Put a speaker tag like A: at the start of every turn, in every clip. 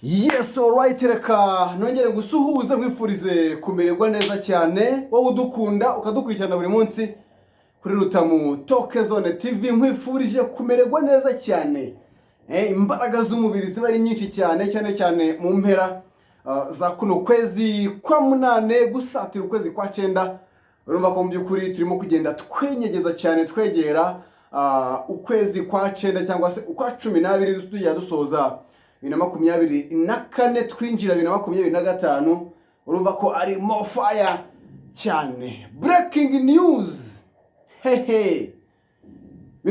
A: Yes, alright, reka nongere gusuhuza nkwifurize kumererwa neza cyane wowe udukunda ukadukurikirana buri munsi kuri Rutamu Talk Zone TV. Nkwifurije kumererwa neza cyane, imbaraga z'umubiri ziba ari nyinshi cyane cyane mu mpera za kuno kwezi kwa munane gusatira ukwezi kwa 9. urumva ko mu by'ukuri turimo kugenda twenyegeza cyane twegera ukwezi kwa 9 cyangwa se ukwa 12 tujya dusoza 2024 twinjira 2025. urumva ko ari more fire cyane. Breaking news, ibintu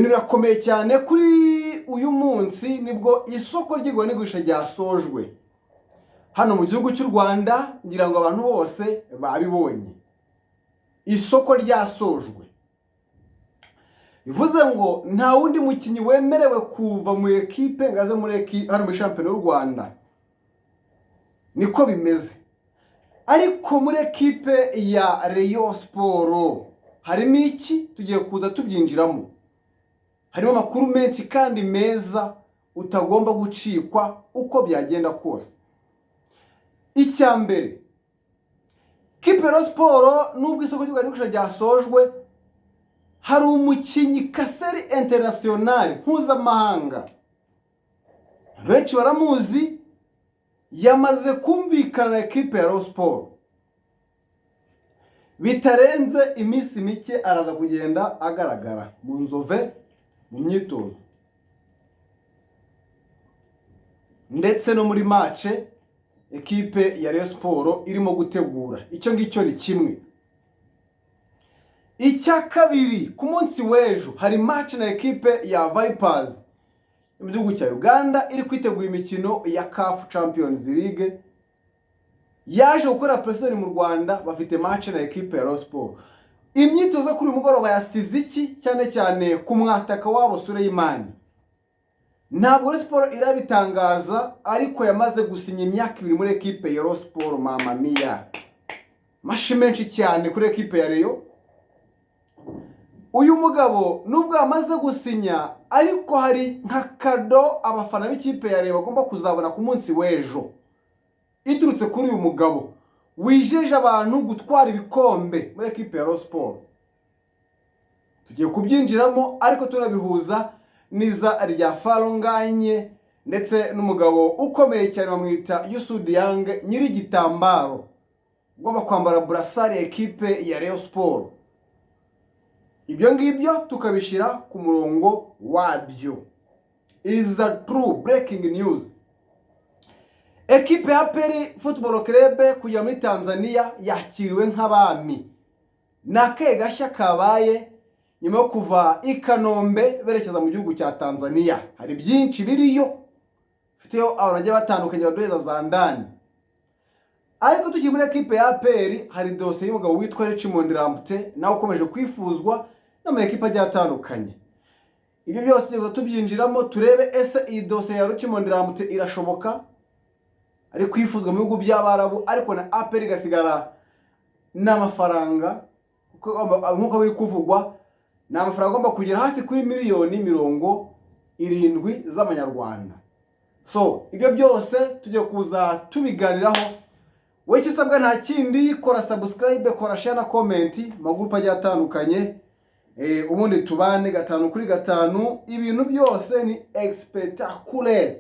A: birakomeye cyane kuri uyu munsi. Nibwo isoko ry'igura n'igurisha ryasojwe hano mu gihugu cy'u Rwanda. ngira ngo abantu bose babibonye, isoko ryasojwe. bivuze ngo nta wundi mukinyi wemerewe kuva mu ekipe ngaze muri hano muri shampiyona y'u Rwanda. niko bimeze. ariko muri ekipe ya Rayon Sport harimo iki tugiye kuza tubyinjiramo. harimo amakuru menshi kandi meza utagomba gucikwa uko byagenda kose. icya mbere, kipe Rayon Sport nubwo isoko ry'igura n'igurisha ryasojwe, hari umukinyi Kaseri International mpuzamahanga, benshi baramuzi, yamaze kumvikana na ekipe ya Rayon Sport. bitarenze iminsi mike araza kugenda agaragara mu nzove mu myitozo ndetse no muri match ekipe ya Rayon Sport irimo gutegura. icyo ngicyo ni kimwe. icya kabiri, ku munsi w'ejo hari match na ekipe ya Vipers mu gihugu cya Uganda iri kwitegura imikino ya CAF Champions League. yaje gukora pressure mu Rwanda, bafite match na ekipe ya Rayon Sport. imyitozo kuri uyu mugoroba yasize iki cyane ku mwataka wabo Suleyman. ntabwo Rayon Sport irabitangaza, ariko yamaze gusinya imyaka 2 muri ekipe ya Rayon Sport. mama mia, mashi menshi cyane kuri ekipe ya Rayon. uyu mugabo nubwo amaze gusinya, ariko hari nka kado abafana b'ikipe ya Rayon bagomba kuzabona ku munsi w'ejo iturutse kuri uyu mugabo wijeje abantu gutwara ibikombe muri ekipe ya Rayon Sport. tugiye kubyinjiramo, ariko tunabihuza niza rya Faronganye ndetse n'umugabo ukomeye cyane bamwita Youssou Dieng, nyiri igitambaro ugomba kwambara burasari ya ekipe ya Rayon Sport. ibyo ngibyo tukabishira ku murongo wabyo. is the true breaking news. ekipe ya Peri Football Club kujya muri Tanzania yakiriwe nk'abami. nake gashya kabaye nyuma yo kuva i Kanombe berekeza mu gihugu cya Tanzania. hari byinshi biriyo, fiteyo abantu batandukanye baduheza za ndani. ariko tukiri muri ekipe ya Peri hari dosiye y'umugabo witwa Richmond Ramte nawe ukomeje kwifuzwa n'amakipe agiye atandukanye. ibyo byose tugiye tubyinjiramo turebe ese iyi dosiye ya Richmond Ramte irashoboka, ari kwifuzwa mu bihugu by'Abarabu, ariko na Peri gasigara n'amafaranga nk'uko biri kuvugwa. ni amafaranga agomba kugera hafi kuri miliyoni 70 z'amanyarwanda. so ibyo byose tugiye kuza tubiganiraho. wowe icyo usabwa nta kindi, kora subscribe, kora share na comment magurupe agiye atandukanye, ubundi tubane 5 kuri 5. ibintu byose ni spectacular,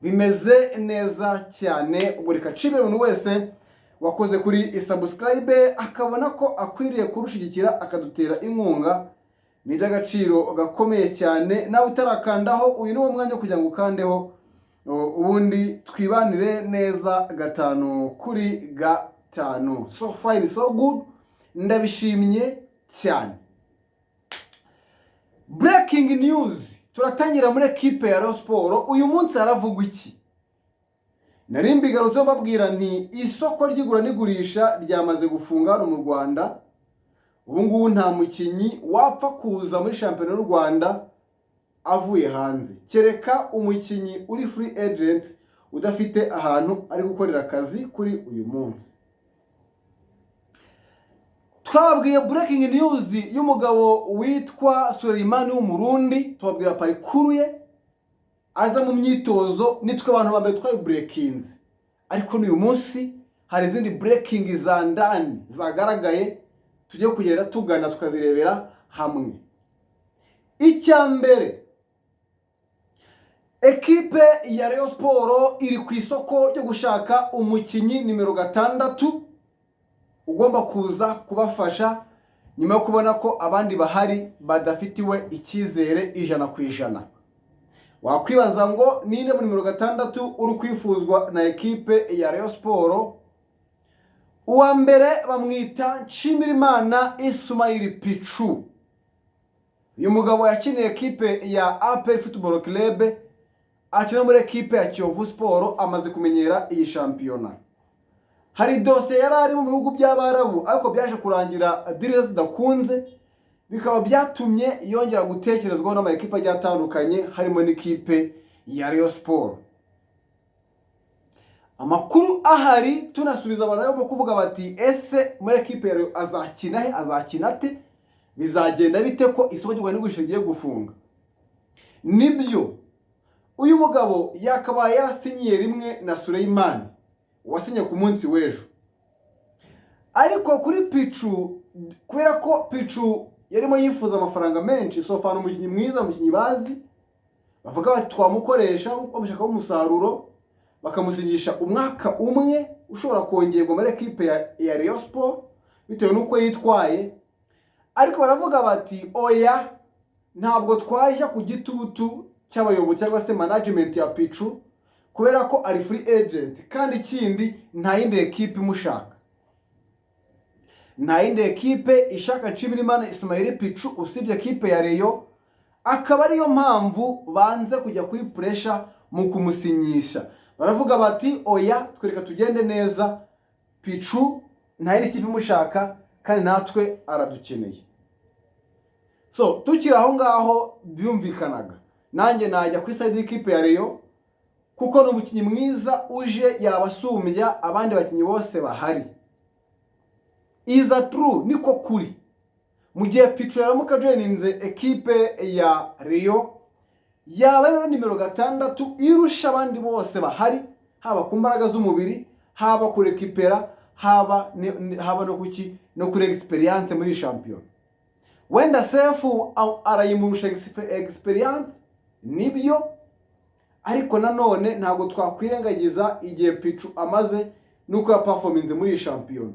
A: bimeze neza cyane. ubwo reka nshimire umuntu wese wakoze kuri subscribe akabona ko akwiriye kurushigikira akadutera inkunga. ni by'agaciro gakomeye cyane. nawe utarakandaho, uyu ni wo mwanya kugira ngo ukandeho, ubundi twibanire neza 5 kuri 5. so fine so good, ndabishimye cyane. Breaking news, turatangira muri ekipe ya Rayon Sport. uyu munsi haravugwa iki? nari mbigarutse mbabwira nti isoko ry'igura n'igurisha ryamaze gufunga hano mu Rwanda. ubu ngubu nta mukinyi wapfa kuza muri shampiyona y'u Rwanda avuye hanze, kereka umukinyi uri free agent udafite ahantu ari gukorera akazi kuri uyu munsi. twabwiye breaking news y'umugabo witwa Suleyman w'umurundi, tubabwira parikuru ye, aza mu myitozo nitwe abantu ba mbere twayiburekinze, ariko n'uyu munsi hari izindi burekingi za ndani zagaragaye tugiye kugenda tugana tukazirebera hamwe. Icya mbere, ekipe ya Rayon Sport iri ku isoko ryo gushaka umukinnyi nimero 6 ugomba kuza kubafasha nyuma yo kubona ko abandi bahari badafitiwe icyizere 100%. Wakwibaza ngo ninde mu nimero 6 uri kwifuzwa na ekipe ya Rayon Sport? Uwa mbere bamwita Nshimirimana Ismail Pichu. Uyu mugabo yakiniye ekipe ya APR Football Club, akina muri ekipe ya Kiyovu Sport, amaze kumenyera iyi shampiyona. Hari dosiye yari ari mu bihugu by'Abarabu ariko byaje kurangira deal zidakunze, bikaba byatumye yongera gutekerezwaho n'ama ekipe agiye atandukanye harimo n'ikipe ya Rayon Sport. Amakuru ahari tunasubiza abantu bo kuvuga bati ese muri ekipe ya Rayon azakina he, azakina ate, bizagenda bite ko isoko ry'igurisha rigiye gufunga? Nibyo, uyu mugabo yakabaye yarasinyiye rimwe na Suleiman wasinye ku munsi w'ejo, ariko kuri Pichu, kubera ko Pichu yarimo yifuza amafaranga menshi, Sofana umukinnyi mwiza, umukinnyi bazi, bavuga bati twamukoresha bamushaka umusaruro, bakamusinyisha umwaka umwe ushobora kongerwa muri ekipe ya Rayon Sport bitewe n'uko yitwaye. Ariko baravuga bati oya, ntabwo twajya ku gitutu cy'abayobozi cyangwa se management ya Pichu kubera ko ari free agent, kandi ikindi nta yindi ekipe imushaka, nta yindi ekipe ishaka Nshimirimana Ismail Pichu usibye ekipe ya Rayon. Akaba ariyo mpamvu banze kujya kuri pressure mu kumusinyisha. Baravuga bati oya, twereka tugende neza, Pichu nta yindi ekipe imushaka kandi natwe aradukeneye. So tukiri aho ngaho byumvikanaga, nanjye najya ku side y'ikipe ya Rayon kuko ni umukinnyi mwiza uje yabasumbya abandi bakinnyi bose bahari. Is that true? Niko kuri. Mu gihe Pichu yaramuka joininze ekipe ya Rayon, yaba ari nimero 6 irusha abandi bose bahari, haba ku mbaraga z'umubiri, haba kuri ekipera, haba no kuri experience muri champion. Wenda Sefu arayimurusha experience, nibyo, ariko nanone ntabwo twakwirengagiza igihe Pichu amaze nuko ya performance muri champion.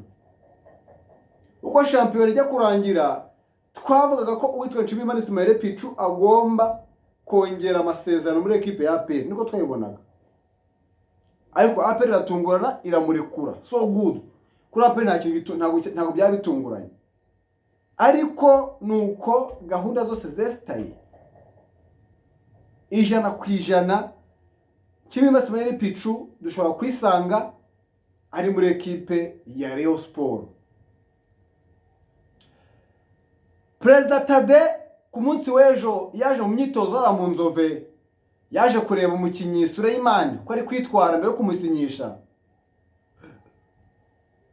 A: Uko champion ijya kurangira, twavugaga ko uwitwa Nshimirimana Ismail Pichu agomba kongera amasezerano muri ekipe ya APR, niko twayibonaga. Ariko APR iratungurana iramurekura, so good. Kuri APR ntabwo byabitunguranye, ariko nuko gahunda zose zestaye 100% Nshimirimana Ismail Pichu dushobora kwisanga ari muri ekipe ya Rayon Sport. Perezida Tade ku munsi w'ejo yaje mu myitozo ara mu Nzove, yaje kureba umukinnyi Suleiman ko ari kwitwara mbere yo kumusinyisha,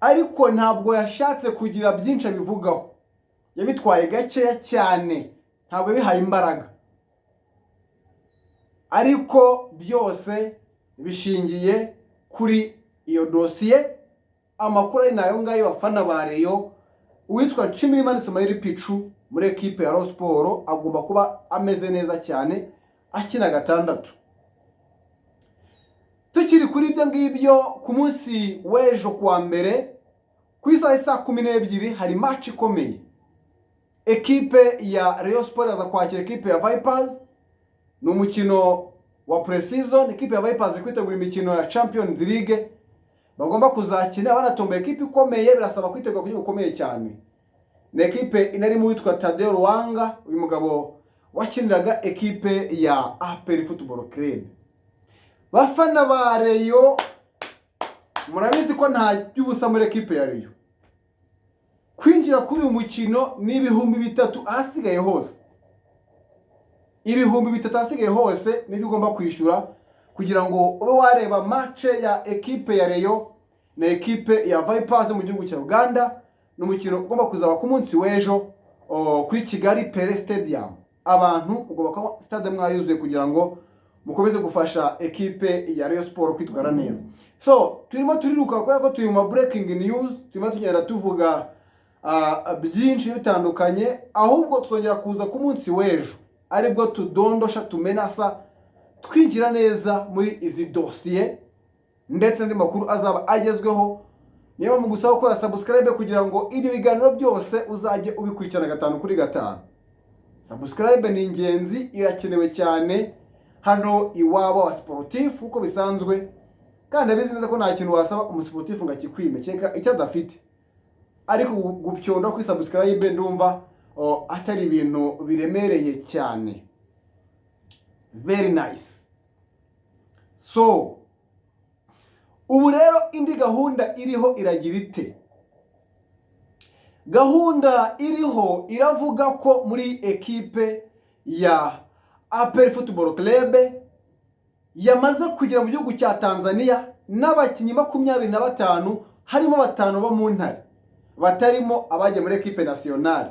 A: ariko ntabwo yashatse kugira byinshi abivugaho, yabitwaye gakeya cyane, ntabwo bihaye imbaraga. Ariko byose bishingiye kuri iyo dosiye. Amakuru ari nayo ngayo bafana ba Rayon, uwitwa Nshimirimana Ismail Pichu muri ekipe ya Rayon Sport agomba kuba ameze neza cyane, akina 6. Tukiri kuri ibyo ngibyo, ku munsi w'ejo kuwa mbere ku isaha ya 12 hari match ikomeye. Ekipe ya Rayon Sport aza kwakira ekipe ya Vipers. Ni umukino wa pre-season, ekipe ya Vipers kwitegura imikino ya Champions League, bagomba kuzakina banatomba ekipe ikomeye, birasaba kwitegura kugira ukomeye cyane. Ni ekipe inarimo witwa Tadeo Ruwanga, uyu mugabo wakiniraga ekipe ya APR Football Club. Bafana ba Rayon, murabizi ko nta by'ubusa muri ekipe ya Rayon. Kwinjira kuri uyu mukino ni 3,000 ahasigaye hose. 3,000 ahasigaye hose nibyo ugomba kwishyura kugira ngo ube wareba match ya ekipe ya Rayon na ekipe ya Vipers mu gihugu cya Uganda. Ni umukino ugomba kuzaba ku munsi w'ejo kuri Kigali Pele Stadium. Abantu ugomba kuba stade mwayuzuye kugira ngo mukomeze gufasha ekipe ya Rayon Sport kwitwara neza. So turimo turiruka kubera ko turi mu breaking news, turimo tugenda tuvuga byinshi bitandukanye, ahubwo tuzongera kuza ku munsi w'ejo aribwo tudondosha tumenasa twinjira neza muri izi dosiye ndetse n'andi makuru azaba agezweho. Niba mu gusaba gukora subscribe kugira ngo ibyo biganiro byose uzajye ubikurikirana 5/5. Subscribe ni ingenzi, irakenewe cyane hano iwabo wa sportif uko bisanzwe, kandi abizi neza ko nta kintu wasaba umusportif ngo akikwime cyeka icyo adafite, ariko gupyonda kuri subscribe ndumva atari ibintu biremereye cyane. Very nice. So ubu rero indi gahunda iriho iragira ite? Gahunda iriho iravuga ko muri ekipe ya APR Football Club yamaze kugera mu gihugu cya Tanzania n'abakinnyi 25, harimo 5 bo mu ntare batarimo abaje muri ekipe nationale.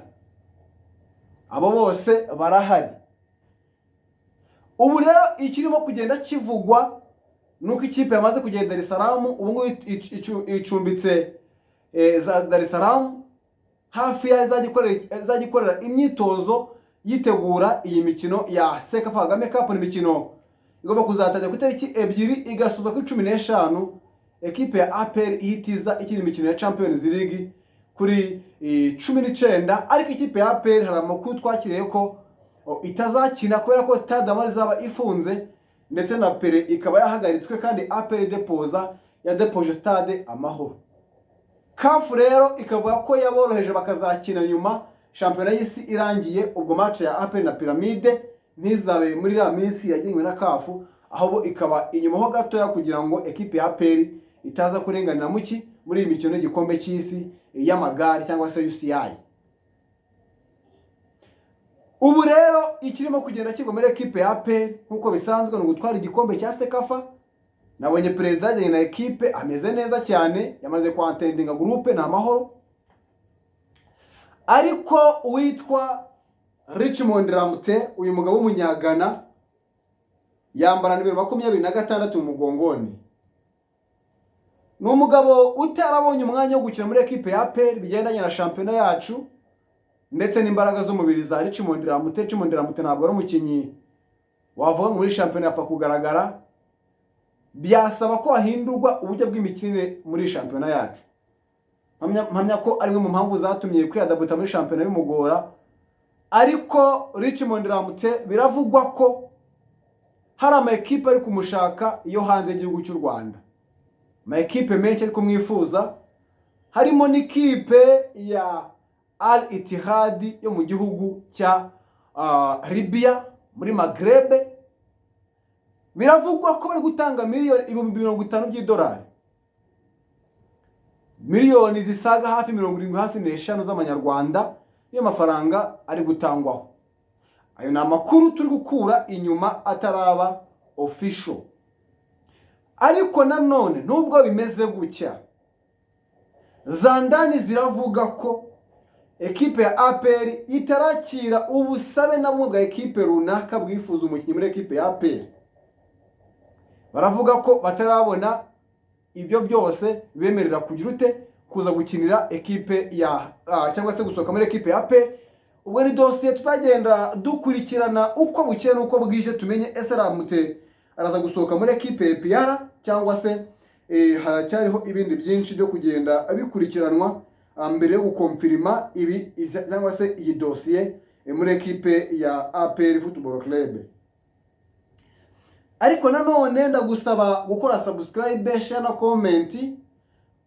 A: Abo bose barahari. Ubu rero ikirimo kugenda kivugwa nuko ikipe yamaze kugenda Dar es Salaam, ubu ngo icumbitse Dar es Salaam, hafi ya izagikorera imyitozo yitegura iyi mikino ya Sekafa Kagame Cup. Ni mikino igomba kuzatangira ku itariki 2 igasoza ku 15. Ekipe ya APR ihitiza ikiri imikino ya Champions League kuri 19, ariko ikipe ya APR hari amakuru twakiriye ko itazakina kubera ko stade Amahoro izaba ifunze ndetse na pere ikaba yahagaritswe, kandi APR depoje stade Amahoro. CAF rero ikavuga ko yaboroheje bakazakina nyuma shampiyona y'isi irangiye, ubwo match ya APR na Pyramide ntizabe muri ya minsi yagenwe na CAF, ahubwo ikaba inyuma ho gatoya kugira ngo ekipe ya APR itaza kurenganira muki muri imikino y'igikombe cy'isi y'amagare cyangwa se UCI. Ubu rero ikirimo kugenda kigwa muri ekipe ya APR nkuko bisanzwe no gutwara igikombe cya Sekafa. Nabonye president ajyanye na ekipe ameze neza cyane, yamaze kwantendinga groupe na Amahoro, ariko uwitwa Richmond Ramute, uyu mugabo w'umunyagana yambara nimero 26 mu mugongoni. Ni umugabo utarabonye umwanya wo gukina muri ekipe ya APR bigendanye na shampiyona yacu ndetse n'imbaraga z'umubiri za Richmond Ramute. Richmond Ramute ntabwo ari umukinnyi wavuga muri shampiyona yapfa kugaragara, byasaba ko hahindurwa uburyo bw'imikino muri shampiyona yacu. Mpamya ko ari mu mpamvu zatumye kwiyadabuta muri shampiyona y'umugora, ariko Richmond Ramute biravugwa ko hari ama ekipe ari kumushaka iyo hanze y'igihugu cy'u Rwanda. Ama ekipe menshi ari kumwifuza, harimo n'ikipe ya Al Ittihad yo mu gihugu cya Libya muri Maghreb. Biravugwa ko bari gutanga miliyoni 50 by'idolari, miliyoni zisaga hafi 70 hafi n'eshanu z'amanyarwanda niyo mafaranga ari gutangwaho. Ayo ni amakuru turi gukura inyuma ataraba official. Ariko nanone nubwo bimeze gutya, zandani ziravuga ko ekipe ya APR itarakira ubusabe na bumwe bwa ekipe runaka bwifuza umukinnyi muri ekipe ya APR. Baravuga ko batarabona ibyo byose bemerera kugira ute kuza gukinira ekipe ya cyangwa se gusohoka muri ekipe ya APR. Ubwo ni dosiye tutagenda dukurikirana uko bukeye nuko bwije, tumenye ese Ramute araza gusohoka muri ekipe ya PR cyangwa se haracyariho ibindi byinshi byo kugenda abikurikiranwa mbere yo gukonfirma ibi cyangwa se iyi dosiye muri ekipe ya APR Football Club. Ariko nanone ndagusaba gukora subscribe, share na comment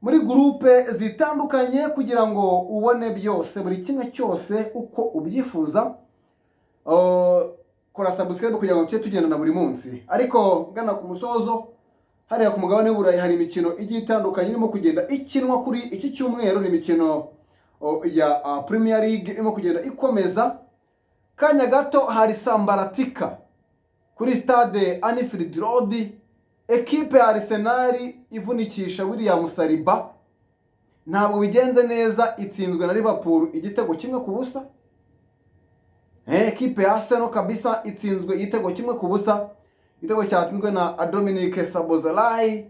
A: muri groupe zitandukanye kugira ngo ubone byose buri kimwe cyose uko ubyifuza. Kora subscribe kugira ngo tugendana buri munsi. Ariko ngana ku musozo, hariya ku mugabane w'Uburayi hari imikino igiye itandukanye irimo kugenda ikinwa kuri iki cyumweru. Ni imikino ya Premier League irimo kugenda ikomeza. Kanya gato hari Sambaratika kuri stade Anfield Road, ekipe ya Arsenal ivunikisha William Saliba. Ntabwo bigenze neza, itsinzwe na Liverpool igitego 1-0. Ekipe ya Arsenal kabisa itsinzwe igitego 1-0. igitego cyatsinzwe na Dominique Szoboszlai.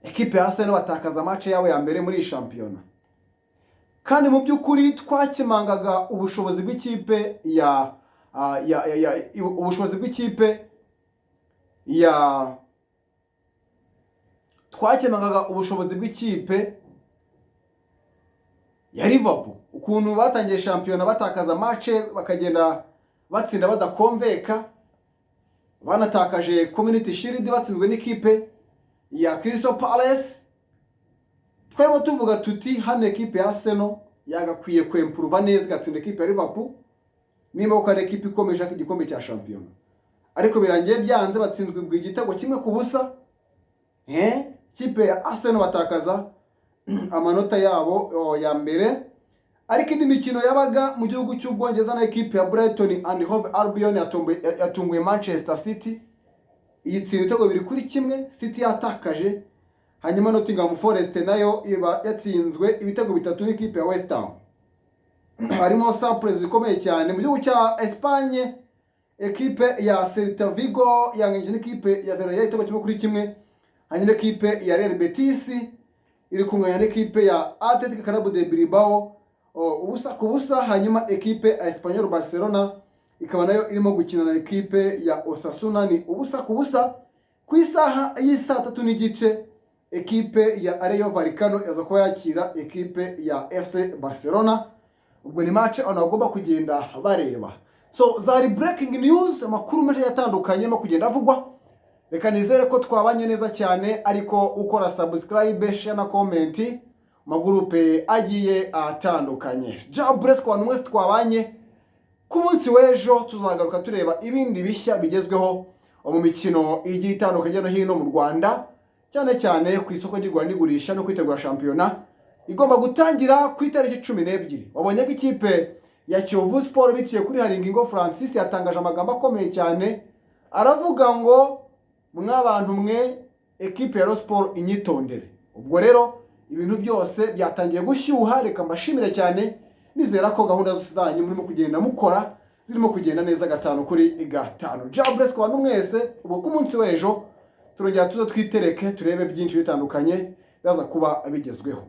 A: Ekipe ya Arsenal batakaza match yabo ya mbere muri shampiyona. Kandi mu by'ukuri twakemangaga ubushobozi bw'ikipe ubushobozi bw'ikipe ya Liverpool, ukuntu batangiye shampiyona batakaza match bakagenda batsinda badakomveka, banatakaje Community Shield batsinzwe n'ikipe ya Crystal Palace. Twari tuvuga tuti hano ekipe ya Arsenal yagakwiye kwempuruva neza gatsinda ekipe ya Liverpool nimba uko ari ekipe ikomeje igikombe cya shampiyona, ariko birangiye byanze batsinzwe igitego kimwe ku busa. Ikipe ya Arsenal batakaza amanota yabo ya mbere. Ariko indi mikino yabaga mu gihugu cy'Ubwongereza na ekipe ya Brighton and Hove Albion yatunguye Manchester City iyitsinda ibitego 2-1. City yatakaje, hanyuma Nottingham Forest nayo iba yatsinzwe ibitego 3 n'ikipe ya West Ham. Harimo surprise ikomeye cyane mu gihugu cya Espagne, ekipe ya Celta Vigo yangije n'ikipe ya Villarreal igitego 1-1. Hanyuma ekipe ya Real Betis iri kunganya n'ikipe ya Athletic Club de Bilbao ubusa ku busa. Hanyuma ekipe ya Espanyol Barcelona ikaba nayo irimo gukina na ekipe ya Osasuna ni ubusa ku busa. Ku isaha y'isa 3:30 ekipe ya Rayo Vallecano yaza kuba yakira ekipe ya FC Barcelona. Ubwo ni match anagomba kugenda bareba. So zari breaking news, amakuru menshi yatandukanye no kugenda avugwa. Reka nizere ko twabanye neza cyane, ariko ukora subscribe, share na comment magurupe agiye atandukanye. Bless kwa mwese twabanye. Ku munsi w'ejo tuzagaruka tureba ibindi bishya bigezweho mu mikino igiye itandukanye no hino mu Rwanda, cyane cyane ku isoko ry'u Rwanda igurisha no kwitegura shampiyona igomba gutangira ku itariki 12. Wabonye ko ikipe ya Kiyovu Sport biciye kuri Haringingo Francis yatangaje amagambo akomeye cyane, aravuga ngo mwabantu mwe ekipe ya Sport inyitondere. Ubwo rero ibintu byose byatangiye gushyuha. Reka mbashimire cyane, nizera ko gahunda zose zanyu murimo kugenda mukora zirimo kugenda neza 5/5. Bless kwa mwese. Ubwo ku munsi w'ejo turongera twitereke turebe byinshi bitandukanye baza kuba bigezweho.